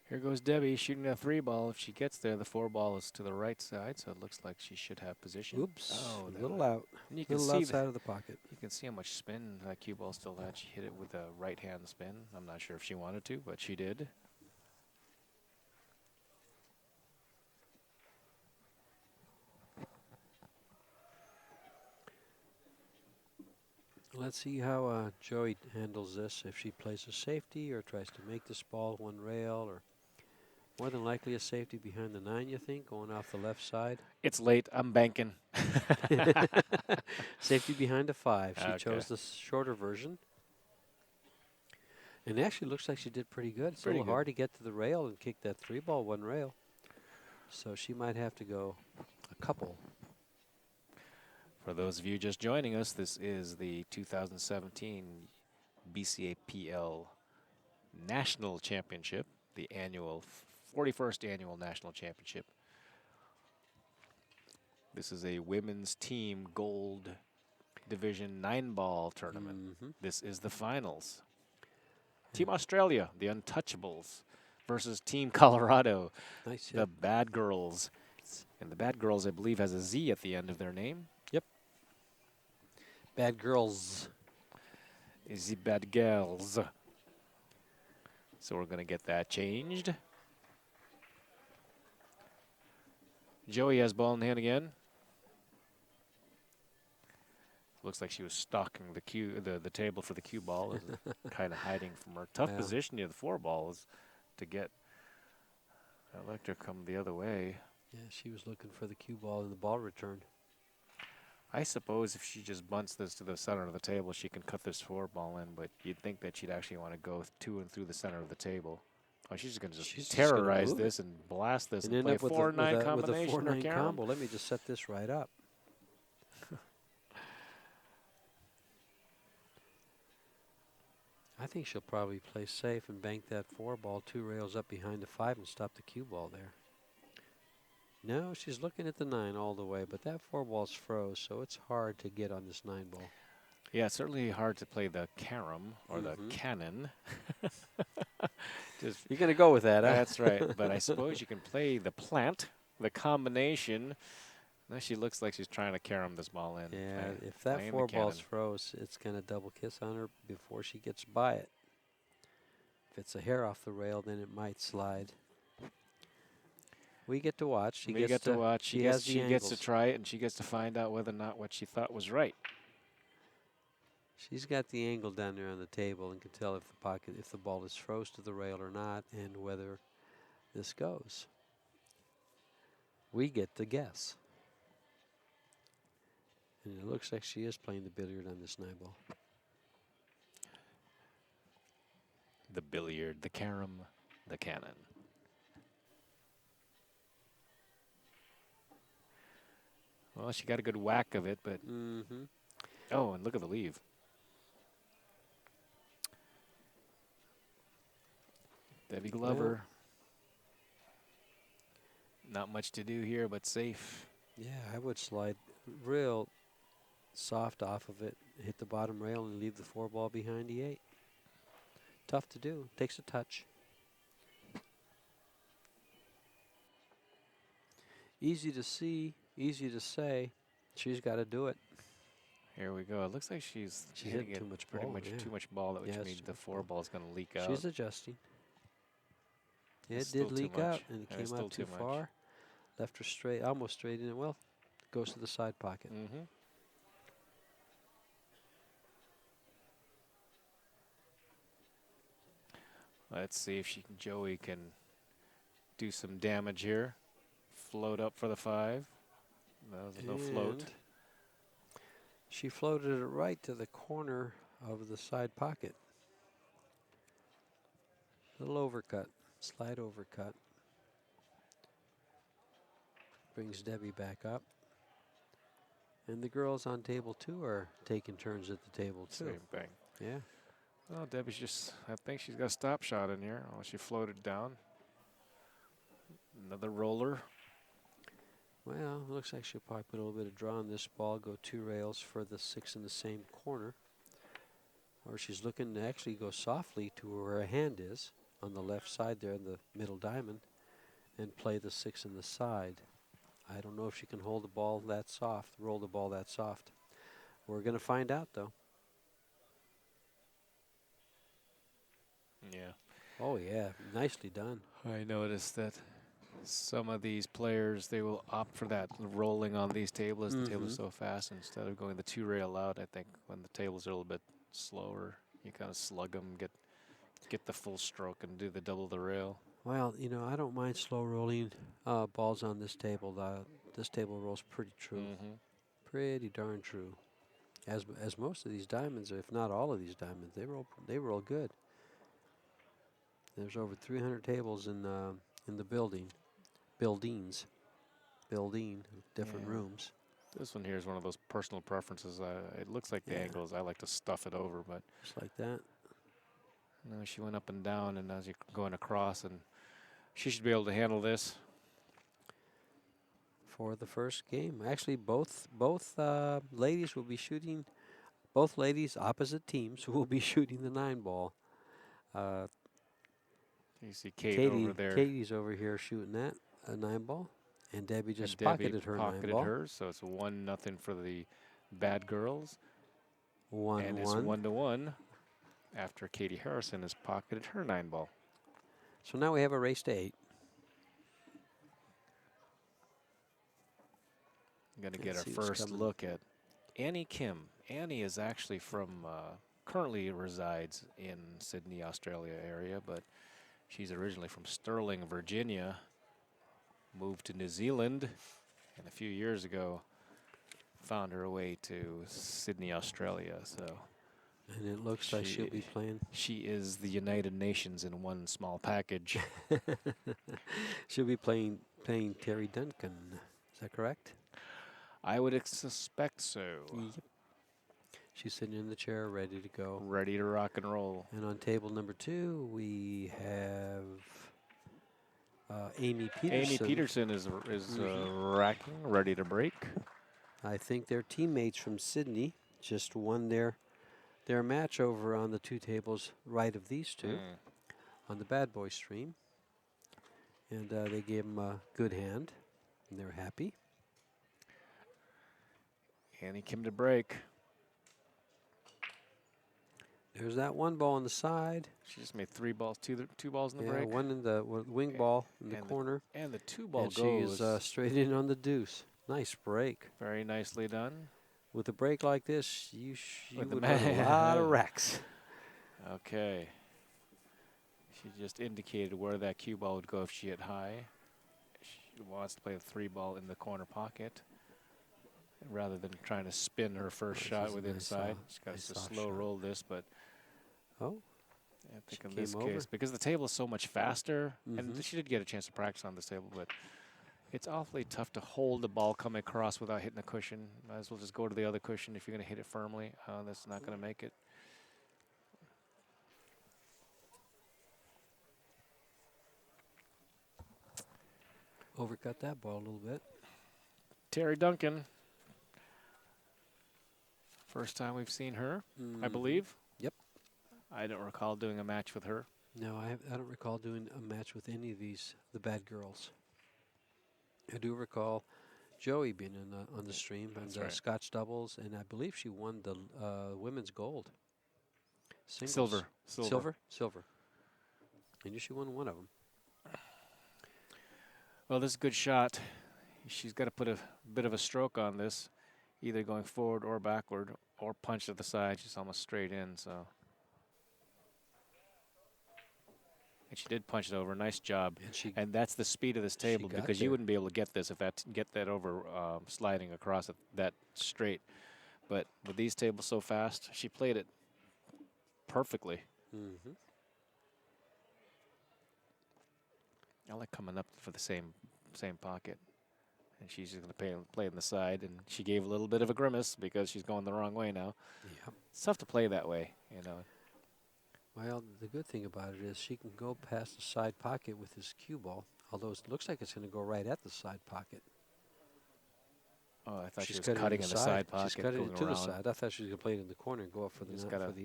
Here goes Debbie shooting a 3-ball. If she gets there, the 4-ball is to the right side, so it looks like she should have position. Oops, Oh, a little out. and you A can little see outside of the pocket. you can see how much spin that cue ball still had. She hit it with a right-hand spin. I'm not sure if she wanted to, but she did. Let's see how Joey handles this. If she plays a safety or tries to make this ball one rail, or more than likely a safety behind the 9, you think, going off the left side. It's late. I'm banking. Safety behind the 5. She Okay. chose the shorter version. And actually looks like she did pretty good. It's Pretty a little good. hard to get to the rail and kick that 3-ball one rail. So she might have to go a couple. For those of you just joining us, this is the 2017 BCAPL National Championship, the annual 41st annual National Championship. This is a women's team gold division 9-ball tournament. This is the finals. Team Australia, the Untouchables, versus Team Colorado, Nice hit. the Bad Girls. And the Bad Girls, I believe, has a Z at the end of their name. Yep. Bad Girls. Is the Bad Girls. So we're going to get that changed. Joey has ball in hand again. Looks like she was stalking the table for the cue ball, kind of hiding from her. Tough position near the 4-ball is to get. I like to come the other way. Yeah, she was looking for the cue ball and the ball return. I suppose if she just bunts this to the center of the table, she can cut this 4-ball in, but you'd think that she'd actually want to go to and through the center of the table. Oh, she's just going to just terrorize this and blast this and play end up 4-9 combination with a 4-9 or combo. Let me just set this right up. I think she'll probably play safe and bank that 4-ball 2 rails up behind the 5 and stop the cue ball there. No, she's looking at the 9 all the way, but that 4-ball's froze, so it's hard to get on this 9-ball. Yeah, it's certainly hard to play the carom or the cannon. You're going to go with that, huh? That's right. But I suppose you can play the plant, the combination. Now she looks like she's trying to carom this ball in. Yeah, if that 4-ball's froze, it's going to double kiss on her before she gets by it. If it's a hair off the rail, then it might slide. We get to watch. She gets to watch. She gets to try it, and she gets to find out whether or not what she thought was right. She's got the angle down there on the table and can tell if the ball is froze to the rail or not, and whether this goes. We get to guess. And it looks like she is playing the billiard on this 9-ball. The billiard, the carom, the cannon. Well, she got a good whack of it, but... Oh, and look at the leave. Debbie Glover. Not much to do here, but safe. Yeah, I would slide real soft off of it, hit the bottom rail, and leave the 4-ball behind the 8. Tough to do. Takes a touch. Easy to see, easy to say. She's got to do it. Here we go. It looks like she's hitting it too much pretty ball, much too much ball, which means the 4-ball is going to leak out. She's adjusting. Yeah, it did leak out, and it came out too far. Left her straight, almost straight in. Well, goes to the side pocket. Let's see if Joey can do some damage here. Float up for the 5. That was a no float. She floated it right to the corner of the side pocket. Little overcut, slide overcut. Brings Debbie back up. And the girls on table 2 are taking turns at the table too. Same thing. Yeah. Well, Debbie's just, I think she's got a stop shot in here. Oh, she floated down. Another roller. Well, it looks like she'll probably put a little bit of draw on this ball, go 2 rails for the 6 in the same corner. Or she's looking to actually go softly to where her hand is. on the left side there in the middle diamond and play the 6 in the side. I don't know if she can hold the ball that soft, roll the ball that soft. We're going to find out, though. Yeah. Oh, yeah, nicely done. I noticed that some of these players, they will opt for that rolling on these tables. The table's so fast. Instead of going the 2-rail out, I think when the tables are a little bit slower, you kind of slug them, get the full stroke and do the double the rail. Well, you know, I don't mind slow rolling balls on this table. This table rolls pretty true. Pretty darn true. As most of these diamonds, if not all of these diamonds, they roll good. There's over 300 tables in the building, buildings, different rooms. This one here is one of those personal preferences. It looks like the angles. I like to stuff it over, but just like that. no, she went up and down, and as you're going across, and she should be able to handle this. For the first game, actually, both ladies will be shooting. Both ladies, opposite teams, will be shooting the 9-ball. You see Kate over there. Katie's over here shooting that a 9-ball, and Debbie just pocketed her 9-ball. Hers, so it's 1-0 for the bad girls. 1-1. And it's 1-1 after Katie Harrison has pocketed her 9-ball. So now we have a race to 8. I'm going to get our first look at Annie Kim. Annie is actually from, currently resides in Sydney, Australia area, but she's originally from Sterling, Virginia, moved to New Zealand, and a few years ago found her way to Sydney, Australia. So, and it looks like she'll be playing. She is the United Nations in one small package. She'll be playing Terry Duncan. Is that correct? I would suspect so. Yep. She's sitting in the chair, ready to go. Ready to rock and roll. And on table number 2, we have Amy Peterson. Amy Peterson is racking, ready to break. I think their teammates from Sydney just won their match over on the 2 tables right of these 2 on the Bad Boy stream. And they gave them a good hand, and they're happy. Annie Kim to break. There's that 1 ball on the side. She just made 3 balls, two balls in the break. One in the wing ball in the corner. And the 2 ball goes. She's straight in on the deuce. Nice break. Very nicely done. With a break like this, you would win a lot of racks. Okay. She just indicated where that cue ball would go if she hit high. She wants to play the 3 ball in the corner pocket rather than trying to spin her first shot with inside. She's got to slow roll this, but I think in this case, because the table is so much faster, and she did get a chance to practice on this table, but it's awfully tough to hold the ball coming across without hitting the cushion. Might as well just go to the other cushion if you're going to hit it firmly. That's not going to make it. Overcut that ball a little bit. Terry Duncan. First time we've seen her, I believe. Yep. I don't recall doing a match with her. No, I don't recall doing a match with any of the bad girls. I do recall Joey being on the stream and Scotch doubles, and I believe she won the women's gold. Singles. Silver. I knew she won one of them. Well, this is a good shot. She's got to put a bit of a stroke on this, either going forward or backward, or punch to the side. She's almost straight in, so. And she did punch it over. Nice job. And that's the speed of this table, because you wouldn't be able to get this if get that over sliding across it that straight. But with these tables so fast, she played it perfectly. I like coming up for the same pocket. And she's just going to play on the side. And she gave a little bit of a grimace because she's going the wrong way now. Yep. It's tough to play that way, you know. Well, the good thing about it is she can go past the side pocket with this cue ball, although it looks like it's going to go right at the side pocket. Oh, I thought she was cutting in the side pocket. She's cutting it to the side. I thought she was going to play it in the corner and go up for the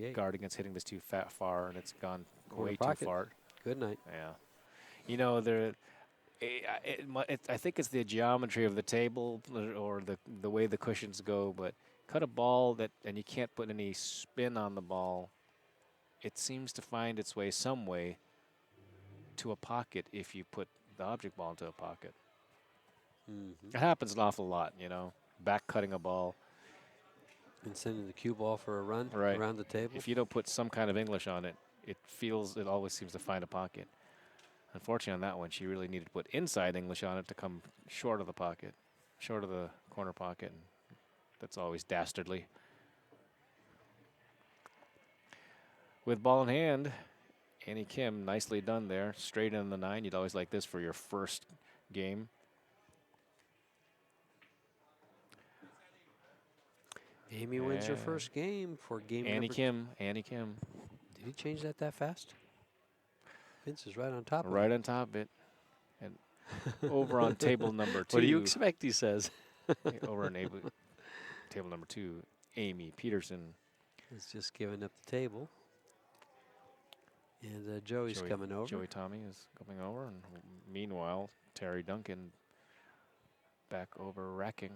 8. Guard against hitting this too far, and it's gone way too far. Good night. Yeah. You know, I think it's the geometry of the table or the way the cushions go, but cut a ball and you can't put any spin on the ball. It seems to find its way some way to a pocket if you put the object ball into a pocket. Mm-hmm. It happens an awful lot, back cutting a ball. And sending the cue ball for a run Right. around the table. If you don't put some kind of English on it, it always seems to find a pocket. Unfortunately, on that one, she really needed to put inside English on it to come short of the pocket, short of the corner pocket. And that's always dastardly. With ball in hand, Annie Kim, nicely done there. Straight in the 9. You'd always like this for your first game. Amy wins her first game for game Annie number Kim. Annie Kim. Did he change that fast? Vince is right on top of Right it. on top of it. And over on table number 2. What do you expect, he says. Over on table number 2, Amy Peterson. He's just giving up the table. And Joey's coming over. Joey Tommy is coming over. And meanwhile, Terry Duncan back over racking.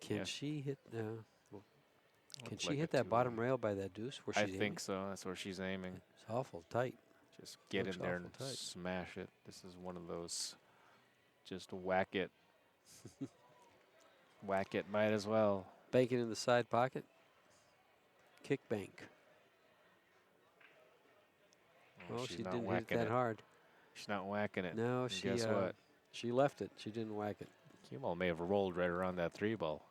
Can she hit? Can she like hit a that 2. bottom rail by that deuce? Where I she's think aiming? so. That's where she's aiming. It's awful tight. Just get Looks in there and awful tight. smash it. This is one of those. Just whack it. Whack it. Might as well. Bank it in the side pocket. Kick bank. Oh, she didn't hit it that hard. She's not whacking it. No, and guess what? She left it. She didn't whack it. Cue ball may have rolled right around that 3 ball.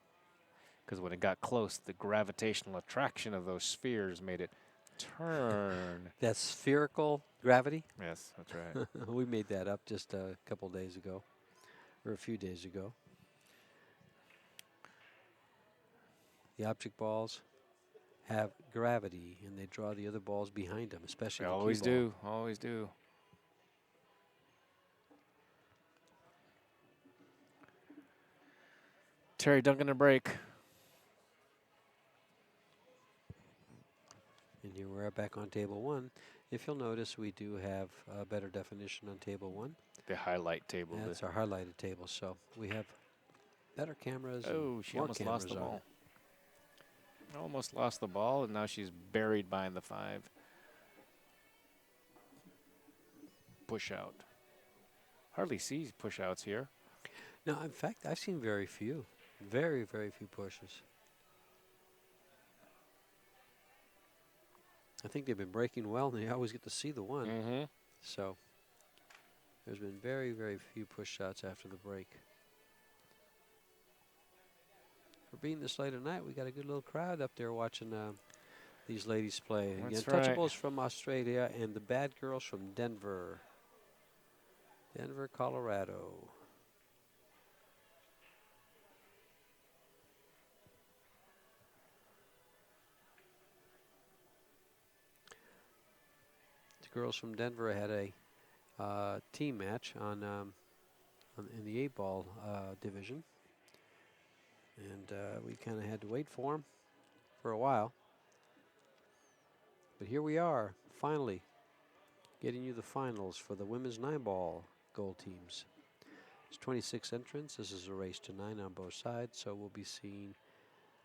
Because when it got close, the gravitational attraction of those spheres made it turn. That spherical gravity? Yes, that's right. We made that up just a couple days ago, or a few days ago. The object balls have gravity, and they draw the other balls behind them, especially They the always cue do. Always do. Terry Duncan a break. And here we're back on table 1. If you'll notice, we do have a better definition on table 1. The highlight table. That's our highlighted table, so we have better cameras. Oh, she more almost lost the cameras on ball. it. Almost lost the ball, and now she's buried behind the 5. Push out. Hardly see push outs here. No, in fact, I've seen very few. Very, very few pushes. I think they've been breaking well, and they always get to see the one. Mm-hmm. So there's been very, very few push shots after the break. For being this late at night, we got a good little crowd up there watching these ladies play. That's The Untouchables from Australia and the Bad Girls from Denver. Denver, Colorado. Girls from Denver had a team match in the 8-ball division, and we kind of had to wait for them for a while. But here we are, finally, getting you the finals for the women's 9-ball gold teams. There's 26 entrants. This is a race to 9 on both sides, so we'll be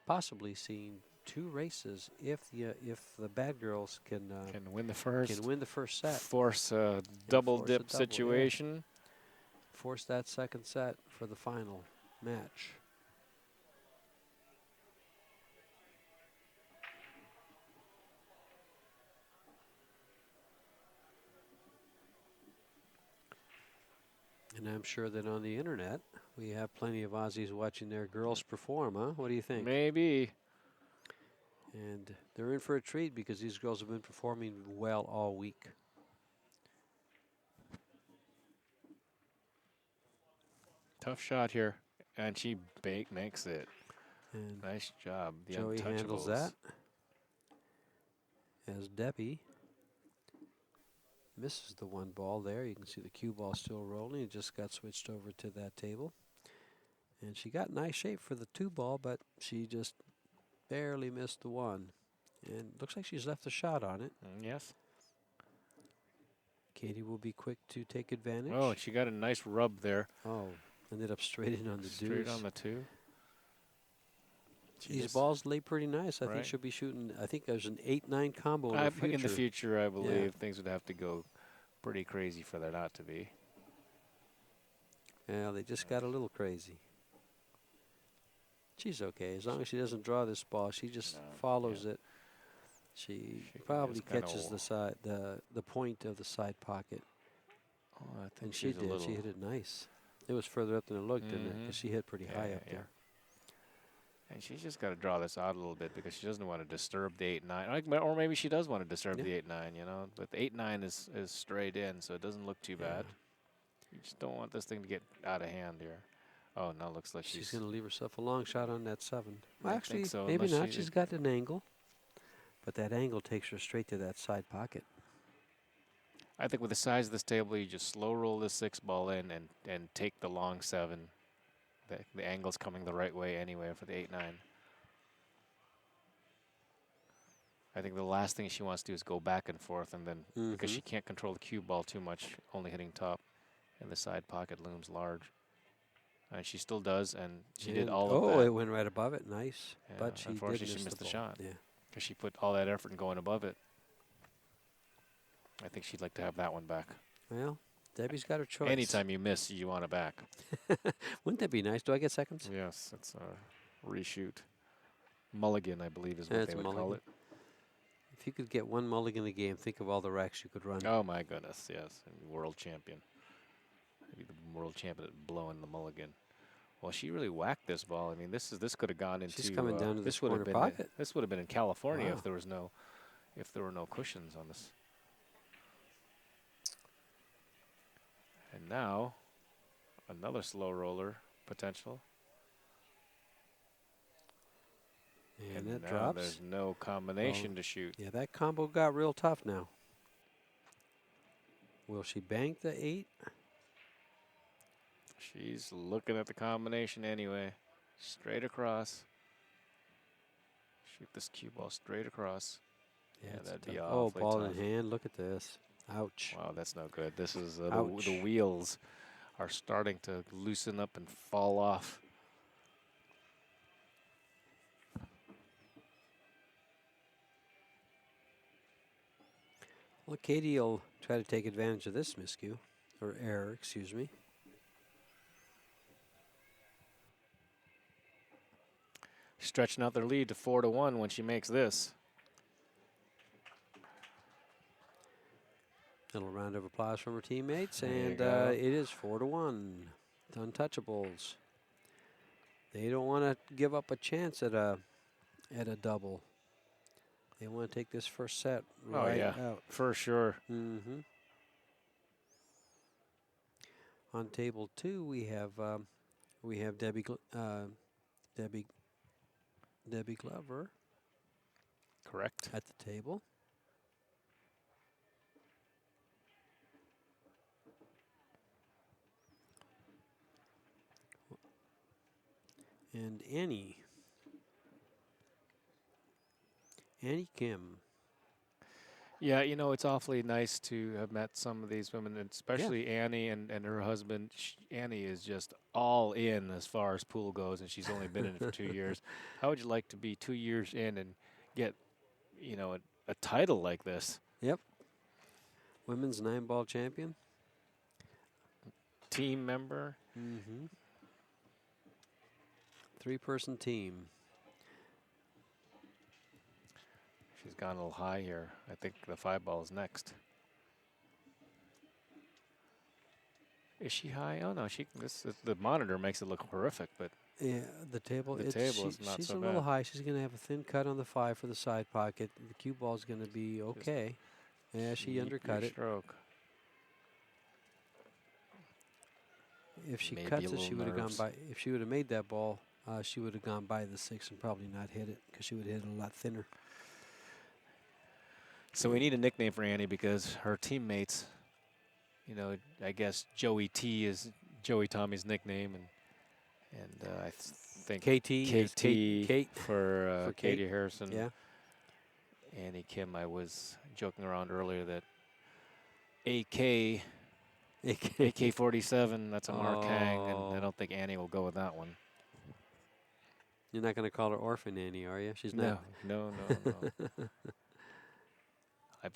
possibly seeing 2 races if the Bad Girls can win the first. Can win the first set. Force a double dip situation. Yeah. Force that second set for the final match. And I'm sure that on the internet we have plenty of Aussies watching their girls perform, huh? What do you think? Maybe. And they're in for a treat because these girls have been performing well all week. Tough shot here. And she makes it. And nice job. The Joey handles that. As Debbie misses the 1 ball there. You can see the cue ball still rolling. It just got switched over to that table. And she got nice shape for the 2 ball, but she just barely missed the 1. And looks like she's left a shot on it. Yes. Katie will be quick to take advantage. Oh, she got a nice rub there. Oh, ended up straight in on the Straight deuce. on the 2. These balls lay pretty nice. I think Right. she'll be shooting. I think there's an 8-9 combo in the future. In the future, I believe things would have to go pretty crazy for there not to be. Yeah, they just got a little crazy. She's okay. As long as she doesn't draw this ball, she just follows it. She probably catches the side, the point of the side pocket. Oh, I think and she did. She hit it nice. It was further up than it looked, didn't it? Because she hit pretty high up there. And she's just got to draw this out a little bit because she doesn't want to disturb the 8-9. Or maybe she does want to disturb the 8-9, you know. But the 8-9 is straight in, so it doesn't look too bad. You just don't want this thing to get out of hand here. Oh, now looks like she's going to leave herself a long shot on that 7. Well, actually, so, maybe not. She's got an angle. But that angle takes her straight to that side pocket. I think with the size of this table, you just slow roll this 6 ball in and take the long 7. The angle's coming the right way anyway for the 8-9. I think the last thing she wants to do is go back and forth, and then because she can't control the cue ball too much, only hitting top, and the side pocket looms large. And she still does, and she did all of that. Oh, it went right above it. Nice. Yeah, but she unfortunately, did she missed the ball. shot. Yeah. Because she put all that effort in going above it. I think she'd like to have that one back. Well, Debbie's got her choice. Anytime you miss, you want it back. Wouldn't that be nice? Do I get seconds? Yes, it's a reshoot. Mulligan, I believe, is what they would call it. If you could get one mulligan a game, think of all the racks you could run. Oh, my goodness, yes. And world champion. Maybe the world champion at blowing the mulligan. Well, she really whacked this ball. I mean, this could have gone into. She's coming down to this corner been pocket. This would have been in California if there were no cushions on this. And now, another slow roller potential. And that now drops. There's no combination to shoot. Yeah, that combo got real tough now. Will she bank the 8? She's looking at the combination anyway. Straight across. Shoot this cue ball straight across. Yeah, that'd be awfully tough. Ball in hand. Look at this. Ouch. Wow, that's no good. This is the wheels are starting to loosen up and fall off. Well, Katie will try to take advantage of this miscue, or error, excuse me. Stretching out their lead to 4-1 when she makes this. Little round of applause from her teammates, and it is 4-1. The Untouchables. They don't want to give up a chance at a double. They want to take this first set right out. For sure. On table 2, we have Debbie Glover. Correct. At the table. And Annie Kim. Yeah, you know, it's awfully nice to have met some of these women, and especially Annie and her husband. Annie is just all in as far as pool goes, and she's only been in it for 2 years. How would you like to be 2 years in and get, you know, a title like this? Yep. Women's 9-ball champion. Team member. 3-person team. She's gone a little high here. I think the 5-ball is next. Is she high? Oh no, the monitor makes it look horrific, but yeah, the table is not she's so a bad. little high. She's going to have a thin cut on the 5 for the side pocket. The cue ball is going to be okay. Yeah, she undercut it. Stroke. If she Maybe cuts a it, she little would have gone nerves. by. If she would have made that ball, she would have gone by the 6 and probably not hit it because she would have hit it a lot thinner. So we need a nickname for Annie because her teammates, you know, I guess Joey T is Joey Tommy's nickname, and I think KT KT for Katie Harrison. Yeah. Annie Kim, I was joking around earlier that AK AK-47, that's a Mark Hang, and I Oh. don't think Annie will go with that one. You're not going to call her Orphan Annie, are you? She's No, not. no, no, no. I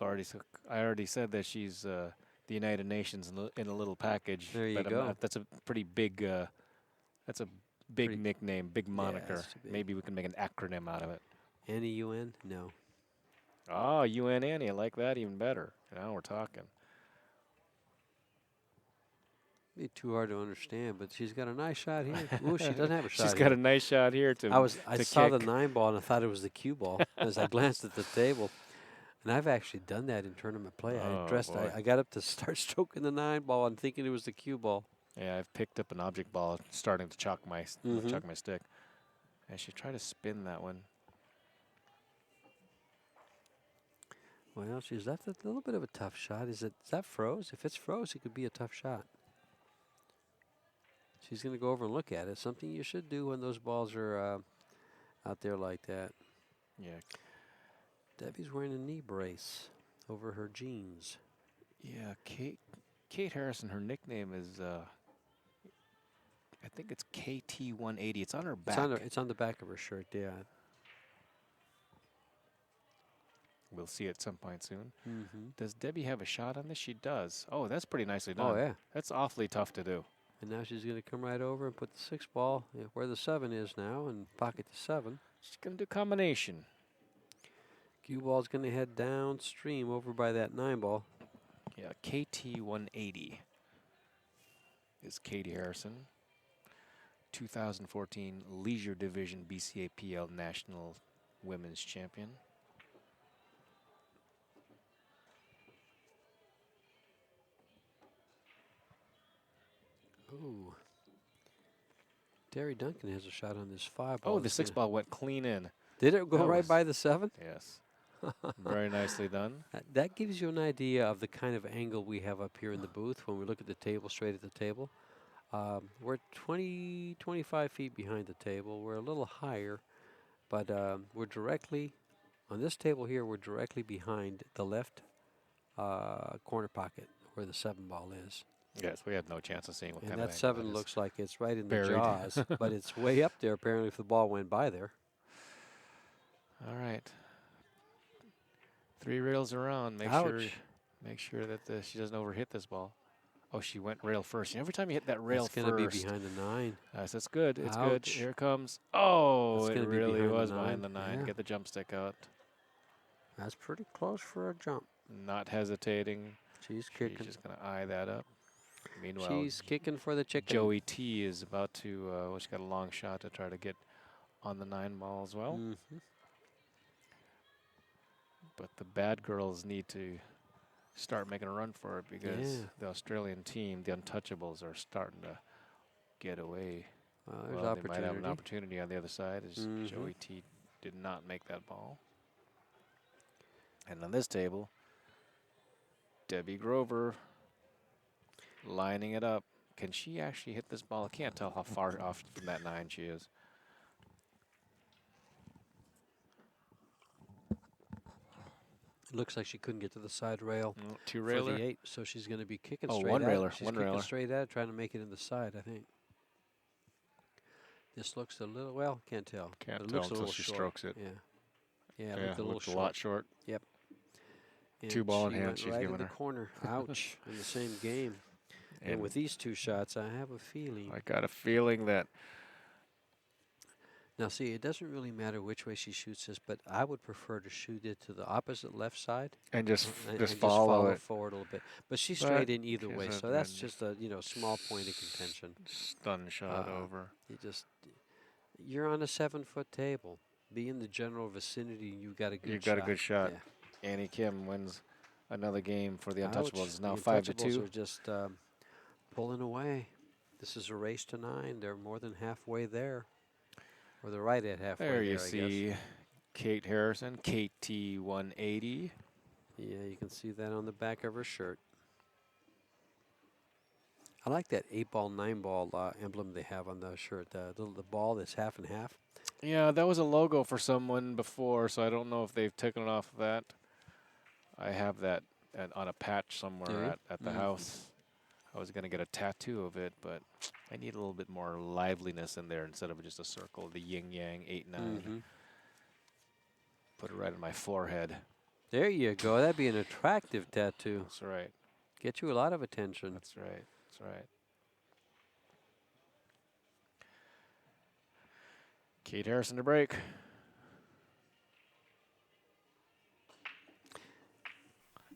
already said that she's the United Nations in a little package, There you but go. that's a pretty big. That's a big Pretty, nickname, big yeah, moniker. it's too big. Maybe we can make an acronym out of it. Annie UN? No. Oh, UN Annie, I like that even better. Now we're talking. Be too hard to understand, but she's got a nice shot here. Ooh, she doesn't have a shot She's here. got a nice shot here I to saw the kick. 9 ball and I thought it was the cue ball as I glanced at the table. And I've actually done that in tournament play. Oh, boy. I got up to start stroking the 9 ball and thinking it was the cue ball. Yeah, I've picked up an object ball, starting to chuck my stick. I should try to spin that one. Well, that's a little bit of a tough shot. Is that froze? If it's froze, it could be a tough shot. She's going to go over and look at it. Something you should do when those balls are out there like that. Yeah. Debbie's wearing a knee brace over her jeans. Yeah, Kate Harrison, her nickname is, I think it's KT180. It's on her back. It's on the back of her shirt, yeah. We'll see at some point soon. Mm-hmm. Does Debbie have a shot on this? She does. Oh, that's pretty nicely done. Oh, yeah. That's awfully tough to do. And now she's going to come right over and put the 6 ball where the 7 is now and pocket the 7. She's going to do combination. Cue ball's going to head downstream over by that 9 ball. Yeah, KT180 is Katie Harrison. 2014 Leisure Division BCAPL National Women's Champion. Ooh. Terry Duncan has a shot on this 5 ball. Oh, the 6 ball went clean in. Did it go That right was- by the 7? Yes. Very nicely done. That gives you an idea of the kind of angle we have up here in the booth when we look at the table, straight at the table. We're 20, 25 feet behind the table. We're a little higher, but we're directly, on this table here, we're directly behind the left corner pocket where the 7 ball is. Yes, we had no chance of seeing what And kind of that angle 7 is. looks like it's right in Buried. the jaws, but it's way up there apparently if the ball went by there. All right. 3 rails around. Make sure that she doesn't overhit this ball. Oh, she went rail first. Every time you hit that rail It's going to be first. behind the 9. Yes, that's good. It's good. Ouch. Here it comes. Oh, That's it gonna be really behind the was 9. behind the 9. Yeah. Get the jump stick out. That's pretty close for a jump. Not hesitating. She's kicking. She's just going to eye that up. Meanwhile, She's kicking for the chicken. Joey T is about to, she's got a long shot to try to get on the 9 ball as well. Mm-hmm. But the bad girls need to start making a run for it because the Australian team, the Untouchables, are starting to get away. Well, there's Well, they might have an opportunity. opportunity on the other side as Mhm. Joey T did not make that ball. And on this table, Debbie Grover lining it up. Can she actually hit this ball? I can't tell how far off from that 9 she is. It looks like she couldn't get to the side rail No, 2 for railer. the 8, so she's going to be kicking Oh, straight one at railer, it. She's one kicking railer. straight at it, trying to make it in the side, I think. This looks a little, well, can't tell. Can't It tell looks a until little she short. strokes it. Yeah. Yeah, it Yeah, looked a little looked short. a lot short. Yep. And 2 ball in she hand went she's right giving in the her. corner. Ouch. In the same game. And with these 2 shots, I have a feeling. I got a feeling that Now, see, it doesn't really matter which way she shoots this, but I would prefer to shoot it to the opposite left side and just and follow it. forward a little bit. But she's But straight in either she's way, not so that's been- just a small point of contention. Stun shot over. You're on a 7-foot table. Be in the general vicinity, you got a good You've shot. got a good shot. Yeah. Annie Kim wins another game for the Untouchables. Ouch. It's now The 5 to Untouchables 2. are just pulling away. This is a race to 9. They're more than halfway there. Or they're right at halfway There there, you I see guess. Kate Harrison, KT180. Yeah, you can see that on the back of her shirt. I like that 8-ball, 9-ball emblem they have on the shirt. The ball that's half and half. Yeah, that was a logo for someone before, so I don't know if they've taken it off of that. I have that on a patch Do somewhere you? at the house. I was going to get a tattoo of it, but I need a little bit more liveliness in there instead of just a circle, the yin-yang 8-9. Mm-hmm. Put it right on my forehead. There you go. That'd be an attractive tattoo. That's right. Get you a lot of attention. That's right. That's right. Kate Harrison to break.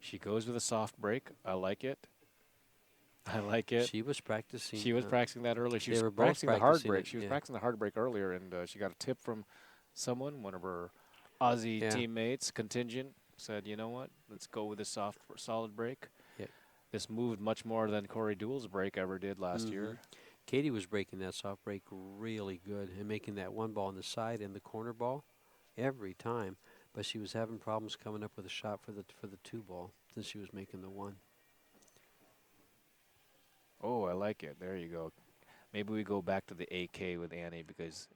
She goes with a soft break. I like it. I like it. She was practicing. She was practicing that earlier. She they was were both practicing the hard practicing break. it, She was yeah. practicing the hard break earlier, and she got a tip from someone, one of her Aussie Yeah. teammates, contingent, said, you know what, let's go with a soft, solid break. Yep. This moved much more than Corey Deuel's break ever did last year. Katie was breaking that soft break really good and making that one ball on the side and the corner ball every time. But she was having problems coming up with a shot for the 2 ball since she was making the 1. Oh, I like it. There you go. Maybe we go back to the AK with Annie because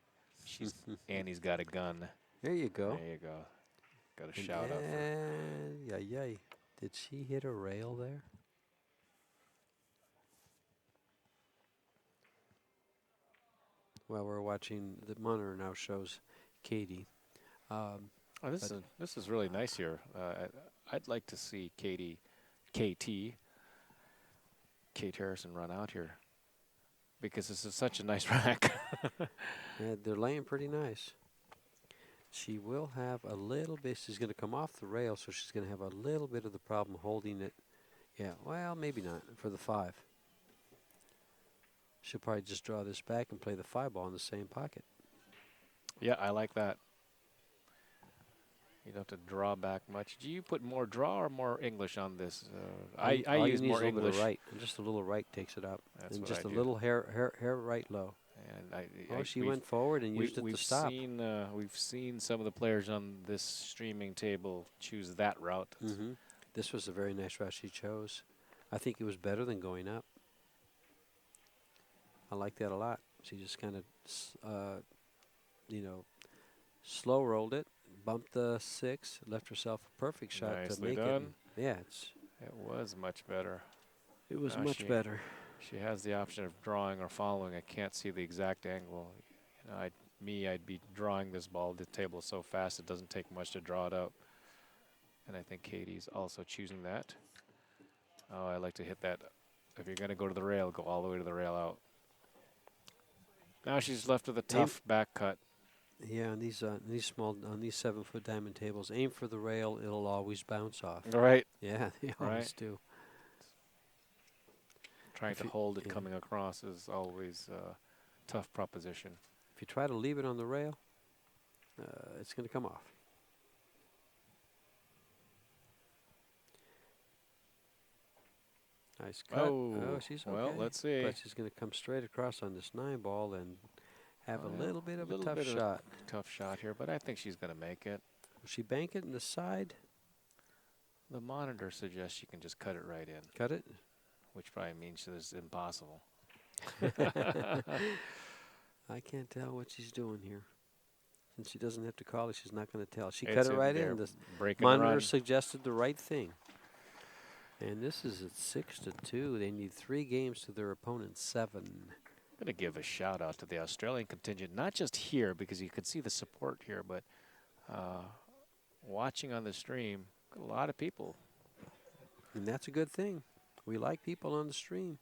Annie's got a gun. There you go. There you go. Got a shout out for. Yay. Did she hit a rail there? Well, we're watching, the monitor now shows Katie. Oh, this is really nice here. I'd like to see KT, Kate Harrison run out here because this is such a nice rack. Yeah, they're laying pretty nice. She will have a little bit, she's going to come off the rail, so she's going to have a little bit of the problem holding it. Yeah, well, maybe not for the 5. She'll probably just draw this back and play the 5 ball in the same pocket. Yeah, I like that. You don't have to draw back much. Do you put more draw or more English on this? I use more a little English. bit of right, and just a little right takes it up, That's and what just I a do. little hair right low. And She went forward and used it to stop. We've seen some of the players on this streaming table choose that route. This was a very nice route she chose. I think it was better than going up. I like that a lot. She just kind of, slow rolled it, bumped the 6, left herself a perfect shot to Nicely make done. it. Yeah, It was much better. it was Now much better. She has the option of drawing or following. I can't see the exact angle. You know, I'd be drawing this ball. The table is so fast, it doesn't take much to draw it out. And I think Katie's also choosing that. Oh, I like to hit that. If you're going to go to the rail, go all the way to the rail out. Now she's left with a tough back cut. Yeah, on these 7-foot diamond tables, aim for the rail, it'll always bounce off. Right. Yeah, they always do. Trying to hold it coming across is always a tough proposition. If you try to leave it on the rail, it's going to come off. Nice cut. Oh, she's okay. well, let's see. But she's going to come straight across on this 9 ball and have a little bit of a tough shot. Tough shot here, but I think she's going to make it. Will she bank it in the side? The monitor suggests she can just cut it right in. Cut it? Which probably means it's impossible. I can't tell what she's doing here. Since she doesn't have to call it, she's not going to tell. She It's cut it in right there. in. The Break and monitor run. suggested the right thing. And this is at 6-2. They need 3 games to their opponent's 7. I'm going to give a shout out to the Australian contingent, not just here because you could see the support here, but watching on the stream, a lot of people. And that's a good thing. We like people on the stream.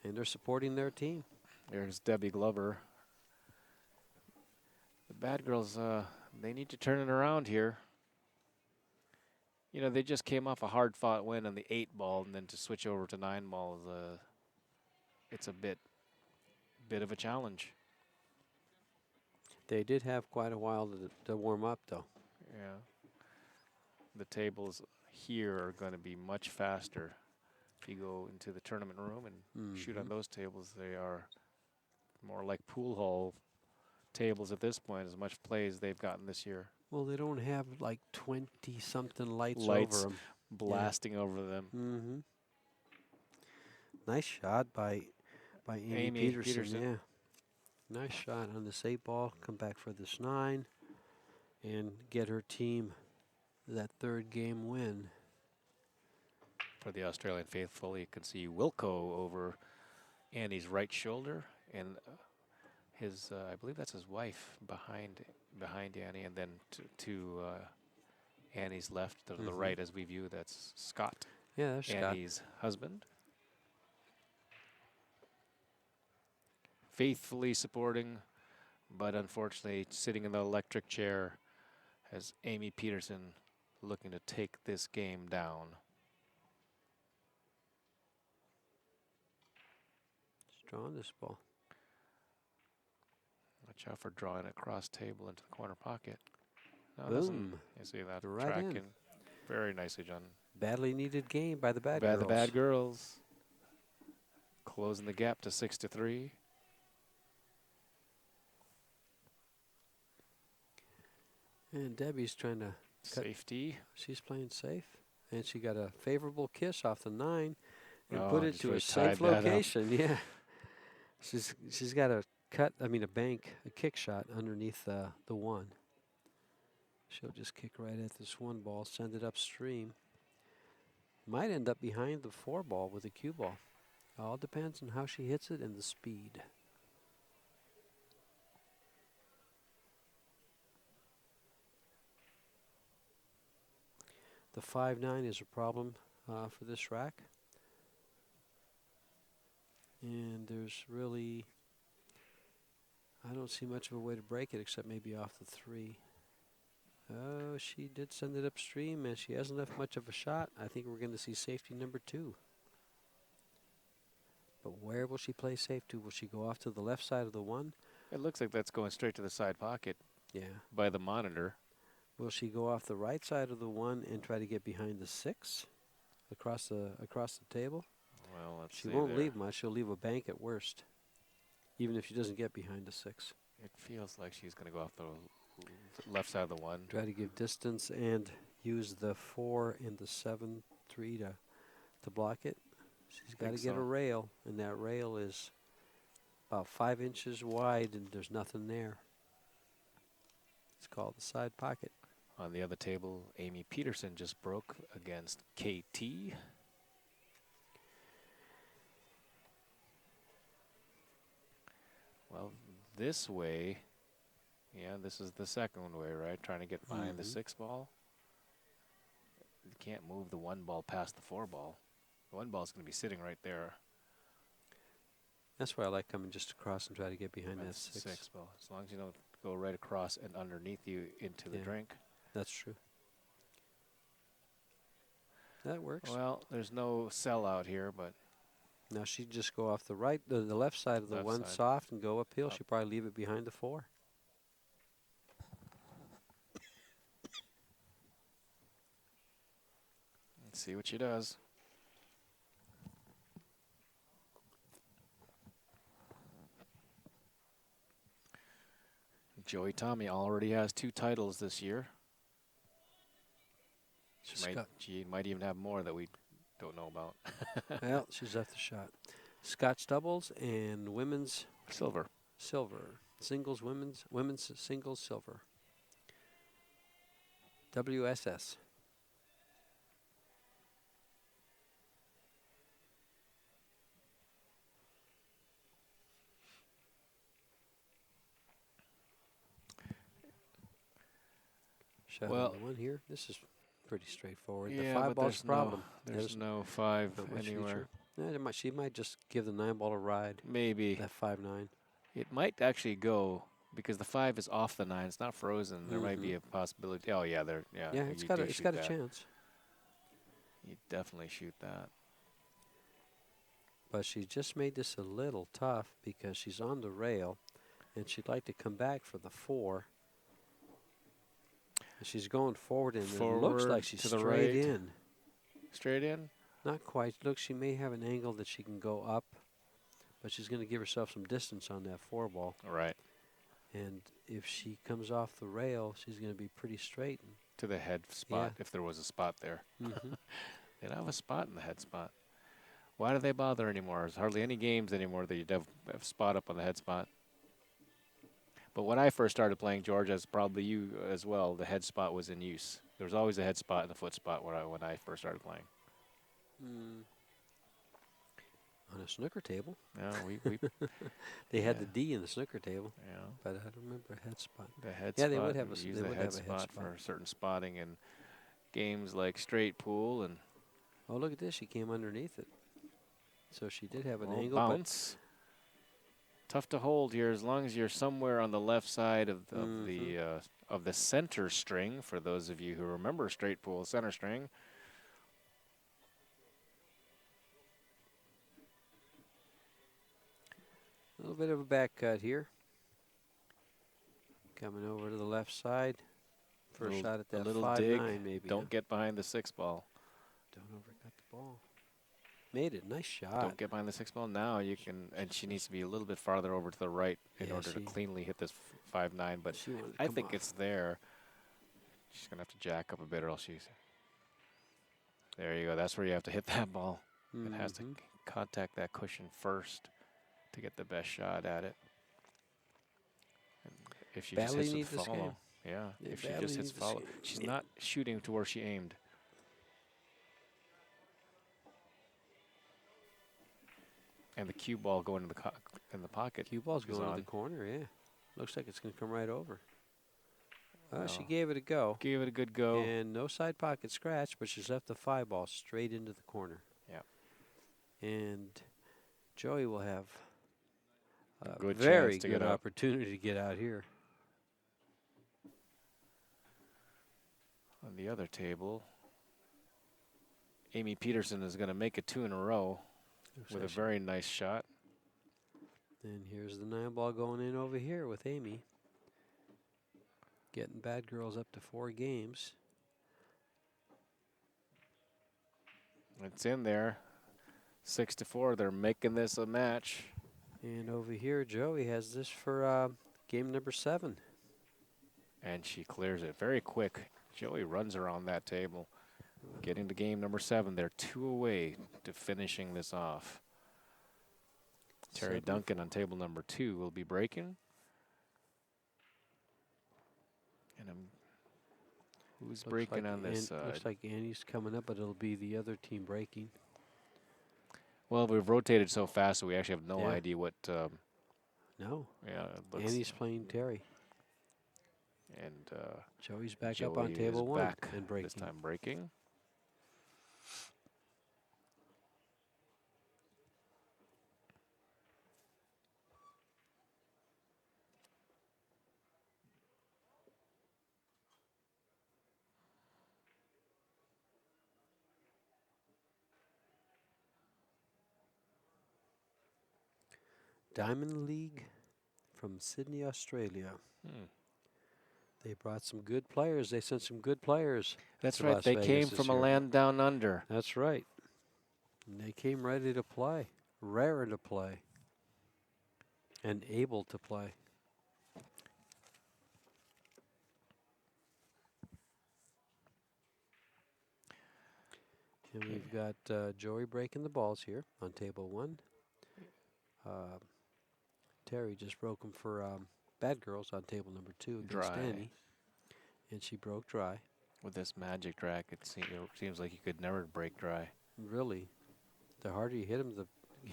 And they're supporting their team. There's Debbie Glover. The Bad Girls, they need to turn it around here. You know, they just came off a hard-fought win on the 8 ball, and then to switch over to 9 ball it's a bit of a challenge. They did have quite a while to warm up, though. Yeah. The tables here are going to be much faster. If you go into the tournament room and shoot on those tables, they are more like pool hall tables at this point, as much play as they've gotten this year. Well, they don't have like 20-something lights over them. Blasting over them. Nice shot by Amy Peterson. Yeah. Nice shot on this 8 ball. Come back for this 9 and get her team that 3rd game win. For the Australian faithful, you can see Wilco over Annie's right shoulder, and his, I believe that's his wife behind Annie, and then to Annie's left, to the right as we view, that's Scott, Yeah, there's Scott. Annie's husband. Faithfully supporting, but unfortunately sitting in the electric chair as Amy Peterson looking to take this game down. Drawing this ball. Watch out for drawing it cross table into the corner pocket. No, it Boom. doesn't. You see that Right tracking in. very nicely done. Badly needed game by the bad By girls. the bad girls. Closing the gap to 6-3. And Debbie's trying to Safety. She's playing safe. And she got a favorable kiss off the 9 and Oh, put it just to really a safe tied that up. location. Yeah. She's got a kick shot underneath the 1. She'll just kick right at this 1 ball, send it upstream. Might end up behind the 4 ball with a cue ball. All depends on how she hits it and the speed. The 5-9 is a problem for this rack. And there's really, I don't see much of a way to break it except maybe off the 3. Oh, she did send it upstream, and she hasn't enough much of a shot. I think we're going to see safety number 2. But where will she play safe to? Will she go off to the left side of the 1? It looks like that's going straight to the side pocket. Yeah. By the monitor. Will she go off the right side of the 1 and try to get behind the 6 across the table? Well, let's She see won't there. leave much. She'll leave a bank at worst, even if she doesn't get behind the 6. It feels like she's going to go off the left side of the 1. Try to give distance and use the 4 and the 7-3 to block it. She's got to Think get so. a rail, and that rail is about 5 inches wide, and there's nothing there. It's called the side pocket. On the other table, Amy Peterson just broke against KT. Well, this way, yeah, this is the second way, right? Trying to get behind the 6 ball. You can't move the 1 ball past the 4 ball. The 1 ball is going to be sitting right there. That's why I like coming just across and try to get behind that That's 6. 6 ball. As long as you don't go right across and underneath you into the Yeah. drink. That's true. That works. Well, there's no sellout here, but Now she'd just go off the the left side of the Left 1 side. soft and go uphill. Up. She'd probably leave it behind the 4. let's see what she does. Joey Tommy already has 2 titles this year. She might even have more that we don't know about. Well, she's left the shot. Scotch doubles and women's Silver. silver. Singles women's singles silver. WSS. Shot Well- on the 1 here. This is pretty straightforward. Yeah, the 5 but ball's there's the problem. there's no 5 not much anywhere. future. Yeah, she might just give the 9 ball a ride. Maybe. That 5-9. It might actually go because the 5 is off the 9. It's not frozen. There might be a possibility. Oh, yeah, there. Yeah, Yeah, you it's got do a shoot that. chance. You definitely shoot that. But she just made this a little tough because she's on the rail, and she'd like to come back for the 4. And she's going forward, and it looks Forward like she's to the straight right. in. Straight in. Not quite. Look, she may have an angle that she can go up, but she's going to give herself some distance on that 4 ball. All right. And if she comes off the rail, she's going to be pretty straight. To the head spot, if there was a spot there. Mm-hmm. They don't have a spot in the head spot. Why do they bother anymore? There's hardly any games anymore that you'd have a spot up on the head spot. But when I first started playing George, as probably you as well, the head spot was in use. There was always a head spot and a foot spot when I first started playing. On a snooker table. Yeah, They had yeah. the D in the snooker table, Yeah. but I don't remember a head spot. The head Yeah, spot. they would have We use they the would head have a head spot spot. for certain spotting in games like straight pool and. Oh, look at this! She came underneath it, so she did have an angle. Bounce. Tough to hold here as long as you're somewhere on the left side of the center string. For those of you who remember straight pool center string. A little bit of a back cut here. Coming over to the left side. First shot at that 5-9 maybe. Don't get behind the 6 ball. Don't overcut the ball. Made it. Nice shot. Don't get behind the 6 ball. Now you can, and she needs to be a little bit farther over to the right in order to cleanly hit this 5-9. But I think it's there. She's going to have to jack up a bit or else she's. There you go. That's where you have to hit that ball. It has to contact that cushion first to get the best shot at it. And if she just hits it follow. Yeah, if she just hits follow. She's not shooting to where she aimed. And the cue ball going in the pocket. Cue ball's going to the corner, yeah. Looks like it's going to come right over. Well, she gave it a go. Gave it a good go. And no side pocket scratch, but she's left the 5 ball straight into the corner. Yeah. And Joey will have a very good opportunity to get out here. On the other table, Amy Peterson is going to make it 2 in a row with a very nice shot. And here's the 9 ball going in over here with Amy. Getting bad girls up to 4 games. It's in there. 6-4. They're making this a match. And over here, Joey has this for game number 7. And she clears it very quick. Joey runs around that table. Getting to game number 7. They're 2 away to finishing this off. Terry Duncan on table number 2 will be breaking. And who's breaking on this side? Looks like Annie's coming up, but it'll be the other team breaking. Well, we've rotated so fast, so we actually have no idea what. No. Yeah, Annie's playing Terry. And Joey's back up on table 1 and breaking. This time breaking. Diamond League from Sydney, Australia. They brought some good players. They sent some good players. That's right. They came from a land down under. That's right. And they came ready to play, rare to play, and able to play. And we've got Joey breaking the balls here on table 1. Terry just broke them for Bad Girls on table number 2 against Annie. And she broke dry. With this magic rack, it seems like you could never break dry. Really? The harder you hit them,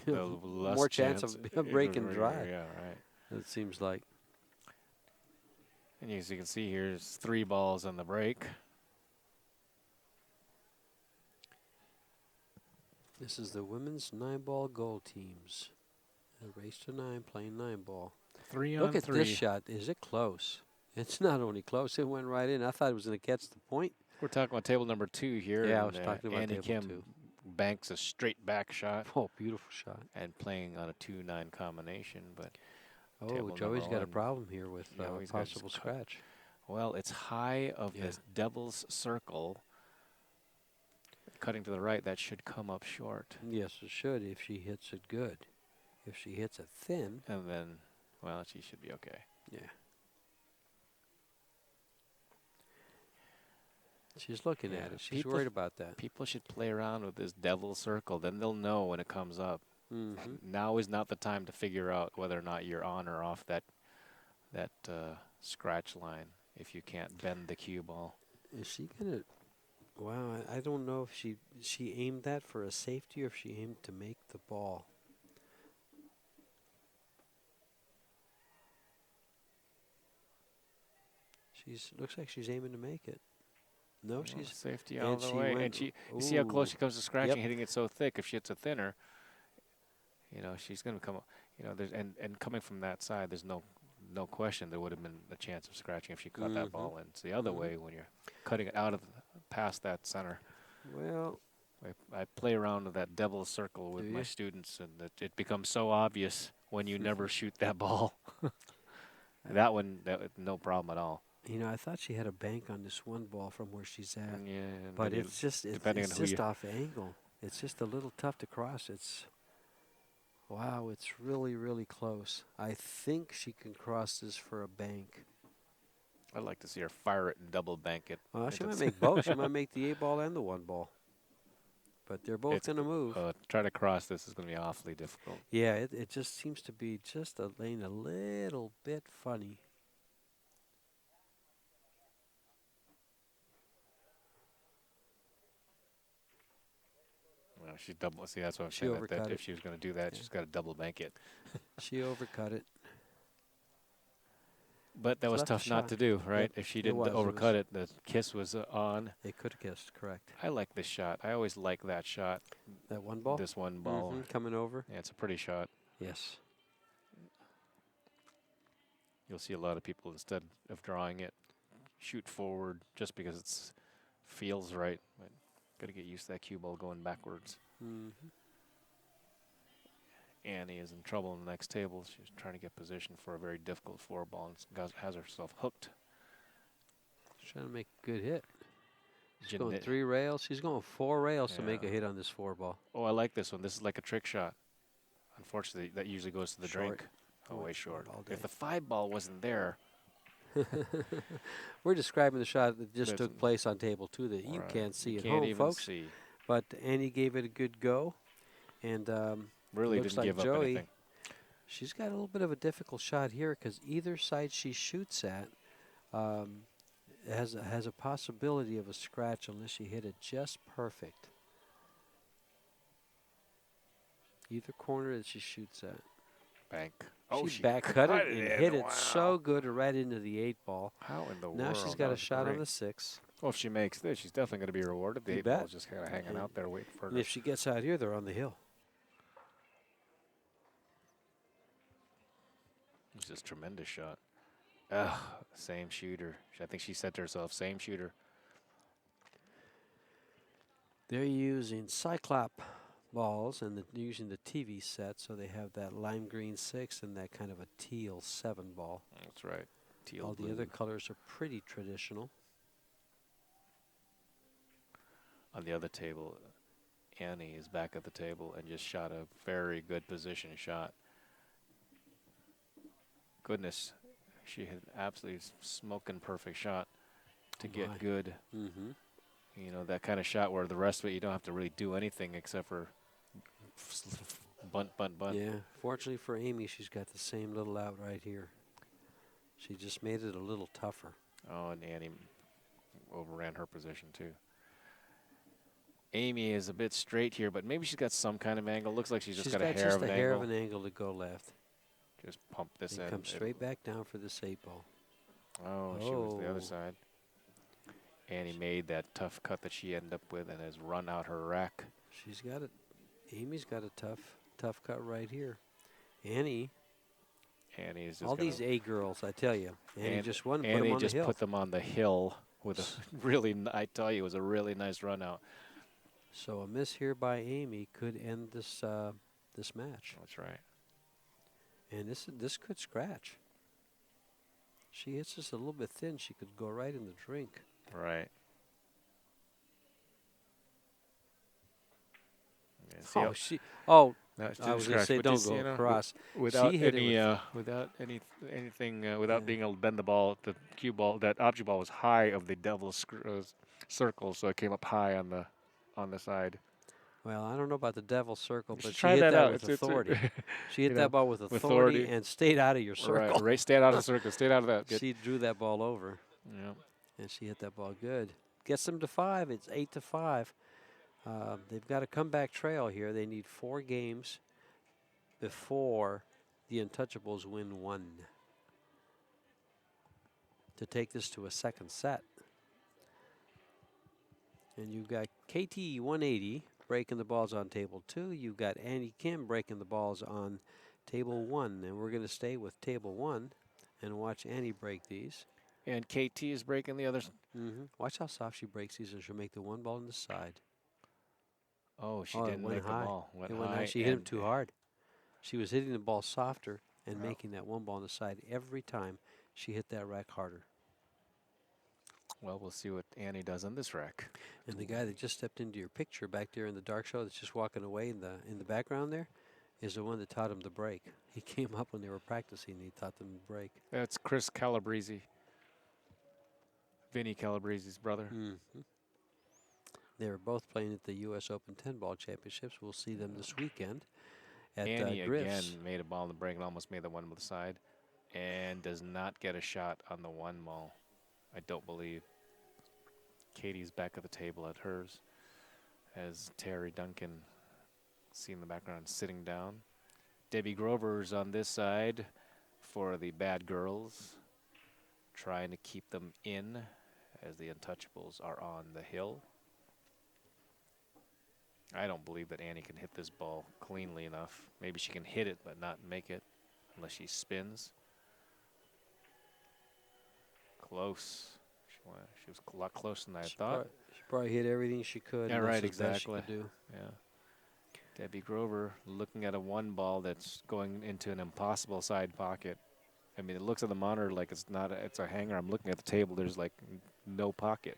the more chance of breaking dry. Yeah, right. It seems like. And as you can see, here's 3 balls on the break. This is the women's 9-ball goal teams. A race to 9, playing 9-ball. 3 on 3. Look at this shot. Is it close? It's not only close, it went right in. I thought it was going to catch the point. We're talking about table number 2 here. Yeah, I was talking about Annie table Kim 2. banks a straight back shot. Oh, beautiful shot. And playing on a 2-9 combination. But oh, Joey's got a problem here with possible scratch. Well, it's high of this devil's circle. Cutting to the right, that should come up short. Yes, it should if she hits it good. If she hits it thin. And then, well, she should be okay. Yeah. She's looking at it. She's worried about that. People should play around with this devil's circle. Then they'll know when it comes up. Now is not the time to figure out whether or not you're on or off that that scratch line if you can't bend the cue ball. Is she gonna? Wow, I don't know if she aimed that for a safety or if she aimed to make the ball. Looks like she's aiming to make it. No, Well, she's safety all and the she way. went. And you see how close Ooh, she comes to scratching, yep. hitting it so thick. If she hits a thinner, she's going to come. There's and coming from that side, there's no question there would have been a chance of scratching if she caught that Mm-hmm. ball in. It's the other Mm-hmm. way when you're cutting it out of past that center. Well, I play around with that devil's circle do with my you? students, and it becomes so obvious when you never shoot that ball. That one, no problem at all. I thought she had a bank on this one ball from where she's at, Yeah, and but then you, it's just depending on it's who you. just off angle. It's just a little tough to cross. Wow, it's really close. I think she can cross this for a bank. I'd like to see her fire it and double bank it. Well, she might make both. She might make the 8 ball and the 1 ball, but they're both It's going to move. try to cross this is going to be awfully difficult. Yeah, it just seems to be just a lane a little bit funny. Well, she's double. See, that's what I'm She saying. That overcut if it. she was going to do that, Yeah. she's got to double bank it. She overcut it. But that It's was left a tough not shot. to do, right? Yep, If she it didn't was. overcut it, the kiss was on. They could have kissed, correct. I like this shot. I always like that shot. That 1 ball? This one ball. Coming over. Yeah, it's a pretty shot. Yes. You'll see a lot of people, instead of drawing it, shoot forward just because it feels right. But got to get used to that cue ball going backwards. Mm-hmm. Annie is in trouble in the next table. She's trying to get position for a very difficult 4 ball and has herself hooked. She's trying to make a good hit. She's Jin going did- 3 rails. She's going 4 rails to make a Yeah. hit on this 4 ball. Oh, I like this one. This is like a trick shot. Unfortunately, that usually goes to the Short. drink. Oh, way short. all day. If the 5 ball wasn't there, We're describing the shot that just That's- took place on table 2 that you right, can't see you at can't home, even folks. see. But Annie gave it a good go, and Really looks didn't like give up Joey, anything. she's got a little bit of a difficult shot here because either side she shoots at has a possibility of a scratch unless she hit it just perfect. Either corner that she shoots at. Bank. Oh, she back cut it and in. hit it Wow. so good right into the 8 ball. How in the world? Now she's That got a was shot on great. the 6. Well, if she makes this, she's definitely going to be rewarded. The You 8 ball's bet. just kind of hanging And- out there waiting for And her. if she gets out here, they're on the hill. It's just a tremendous shot. Same shooter. I think she said to herself, same shooter. They're using Cyclop balls and they're using the TV set, so they have that lime green 6 and that kind of a teal 7 ball. That's right. Teal All blue. the other colors are pretty traditional. On the other table, Annie is back at the table and just shot a very good position shot. Goodness, she had absolutely smoking perfect shot to get My. good. Mm-hmm. You know, that kind of shot where the rest of it you don't have to really do anything except for bunt. Yeah, fortunately for Amy, she's got the same little out right here. She just made it a little tougher. Oh, and Annie overran her position too. Amy is a bit straight here, but maybe she's got some kind of angle. Looks like she's just got a hair just of an a hair angle. of an angle to go left. Just pump this And in. come straight back down for this 8 ball. Oh, she was the other Oh. side. Annie made that tough cut that she ended up with and has run out her rack. She's got it. Amy's got a tough cut right here. Annie, Annie is just all gonna, these A girls, I tell you. Annie just won. Put them Annie on just the hill. put them on the hill with a really, I tell you, it was a really nice run out. So a miss here by Amy could end this this match. That's right. And this could scratch. She hits this a little bit thin. She could go right in the drink. Right. Yeah, see how- Oh, oh, no, it's I was just going to scratch, say but don't just, go you know, across. without She hit it any, with- without anything, without Yeah. being able to bend the ball, the cue ball, that object ball was high of the devil's circle, so it came up high on the side. Well, I don't know about the devil's circle, You but should she try hit that that out. with It's authority. She hit you that know, ball with with authority authority. and stayed out of your Right, circle. right. Stay out of the circle. Stay out of that. Get, She drew that ball over, yeah. and she hit that ball good. Gets them to 5. It's 8-5. They've got a comeback trail here. They need 4 games before the Untouchables win 1 to take this to a second set. And you've got KT 180 breaking the balls on table 2. You've got Annie Kim breaking the balls on table 1. And we're going to stay with table 1 and watch Annie break these. And KT is breaking the others. Watch how soft she breaks these, and she'll make the 1 ball on the side. Oh, she It didn't went make the high. ball. Went It went high. high. She hit him too hard. She was hitting the ball softer and Well. making that 1 ball on the side every time she hit that rack harder. Well, we'll see what Annie does on this rack. And the guy that just stepped into your picture back there in the dark show that's just walking away in the background there is the one that taught him the break. He came up when they were practicing and he taught them the break. That's Chris Calabrese. Vinny Calabrese's brother. They were both playing at the U.S. Open 10-ball championships. We'll see them this weekend at Annie again Griff's. made a ball in the break and almost made the 1 on the side. And does not get a shot on the 1 ball. I don't believe. Katie's back at the table at hers. As Terry Duncan, see in the background, sitting down. Debbie Grover's on this side for the bad girls, trying to keep them in as the Untouchables are on the hill. I don't believe that Annie can hit this ball cleanly enough. Maybe she can hit it but not make it unless she spins. Close. She was a lot closer than I thought. She probably hit everything she could. Yeah, and that's right, the best she exactly. could do. Yeah. Debbie Grover looking at a 1 ball that's going into an impossible side pocket. I mean, it looks at the monitor like it's not. It's a hanger. I'm looking at the table. There's like no pocket.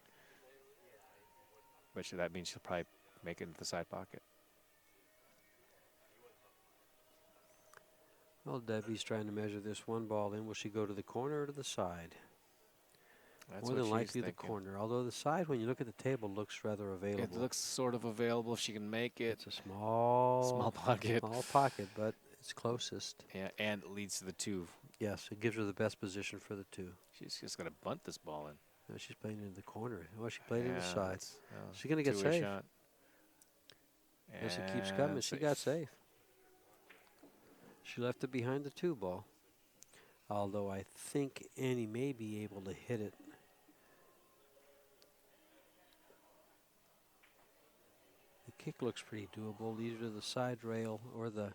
Which that means she'll probably make it into the side pocket. Well, Debbie's trying to measure this 1 ball in. Will she go to the corner or to the side? That's More what than she's likely the thinking. corner. Although the side, when you look at the table, looks rather available. It looks sort of available if she can make it. It's a small pocket. Small pocket, but it's closest. Yeah, and it leads to the 2. Yes, it gives her the best position for the 2. She's just gonna bunt this ball in. No, she's playing in the corner. Well, she played in the Yeah, side. it's, She's gonna get two-way safe. shot. Yes, it keeps And coming. She got safe. She left it behind the 2 ball. Although I think Annie may be able to hit it. The kick looks pretty doable, either the side rail or the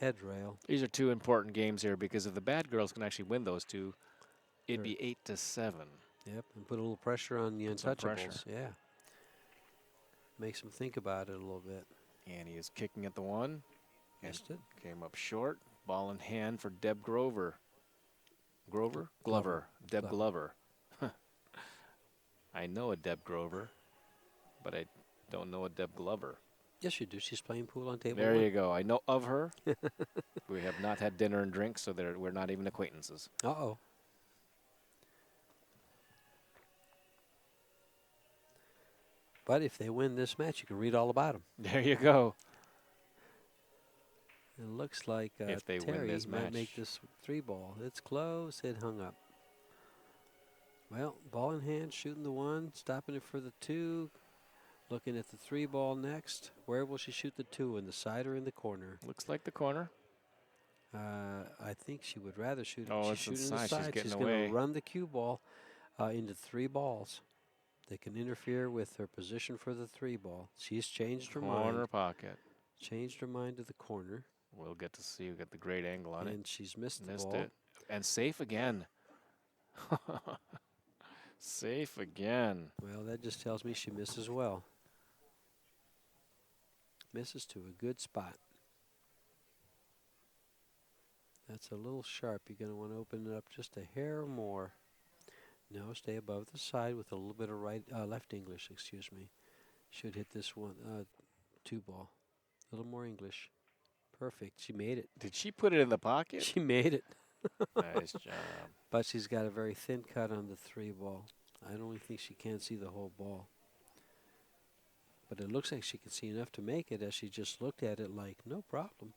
head rail. These are 2 important games here because if the bad girls can actually win those 2, it'd be 8-7. Yep, and put a little pressure on the Put some pressure. Untouchables. Yeah. Makes them think about it a little bit. Annie is kicking at the 1. Missed it. Came up short. Ball in hand for Deb Grover. Glover. Deb Glover. I know a Deb Grover, but I don't know a Deb Glover. Yes, you do. She's playing pool on table There 1. you go. I know of her. We have not had dinner and drinks, so we're not even acquaintances. Uh-oh. But if they win this match, you can read all about them. There you go. It looks like If they win Terry this might match. make this 3 ball. It's close. It hung up. Well, ball in hand, shooting the 1, stopping it for the 2, looking at the 3 ball next. Where will she shoot the 2, in the side or in the corner? Looks like the corner. I think she would rather shoot it. Oh, She's it's shooting the inside. She's side. getting going away. to run the cue ball into 3 balls. They can interfere with her position for the 3 ball. She's changed her Corner mind. pocket. Changed her mind to the corner. We'll get to see. We'll get the great angle on it. And she's missed the Missed ball. it. And safe again. Safe again. Well, that just tells me she misses well. Misses to a good spot. That's a little sharp. You're going to want to open it up just a hair more. No, stay above the side with a little bit of left English, excuse me. Should hit this 2 ball. A little more English. Perfect. She made it. Did she put it in the pocket? She made it. Nice job. But she's got a very thin cut on the 3 ball. I don't think she can see the whole ball. But it looks like she can see enough to make it as she just looked at it like, no problem.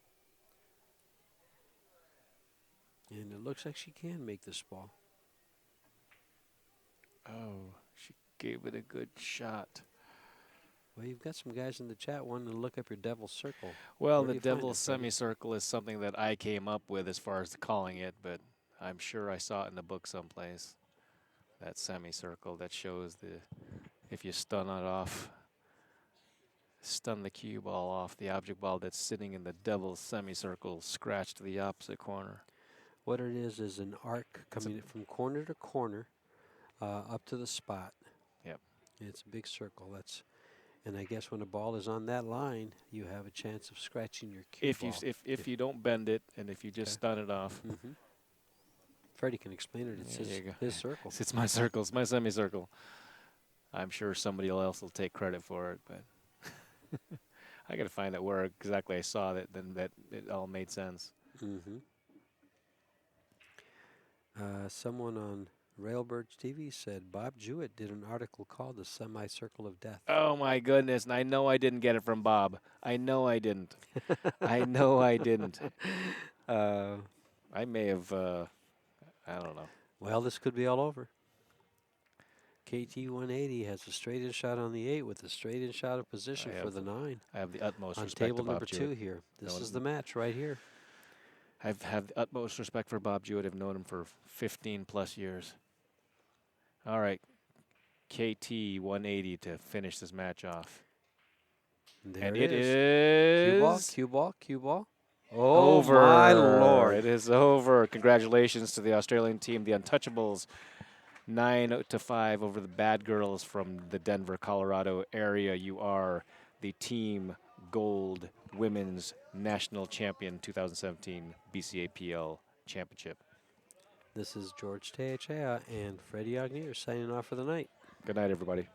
And it looks like she can make this ball. Oh, she gave it a good shot. Well, you've got some guys in the chat wanting to look up your devil's circle. Well, Where do the you find devil's it, Freddie? semicircle is something that I came up with as far as calling it, but I'm sure I saw it in the book someplace. That semicircle that shows if you stun it off, stun the cue ball off the object ball that's sitting in the devil's semicircle, scratch to the opposite corner. What it is an arc coming from corner to corner up to the spot. Yep. It's a big circle. And I guess when a ball is on that line, you have a chance of scratching your cue If ball. if you don't bend it and if you just stun it off. Freddie can explain it. It's his circle. It's my circle. It's my semicircle. I'm sure somebody else will take credit for it, but I got to find out where exactly I saw that. Then that it all made sense. Someone on Railbirds TV said Bob Jewett did an article called "The Semicircle of Death." Oh my goodness! And I know I didn't get it from Bob. I know I didn't. I know I didn't. I may have. I don't know. Well, this could be all over. KT 180 has a straight-in shot on the 8 with a straight-in shot of position for the 9. I have the utmost on respect table to Bob number Jewett. 2 here. This is the match right here. I've had the utmost respect for Bob Jewett. I've known him for 15 plus years. All right, KT 180 to finish this match off. There it is. Cue ball. Oh, over. My Lord. It is over. Congratulations to the Australian team, the Untouchables. 9-5 over the Bad Girls from the Denver, Colorado area. You are the Team Gold Women's National Champion 2017 BCAPL Championship. This is George Teachea and Freddie Agnew signing off for the night. Good night, everybody.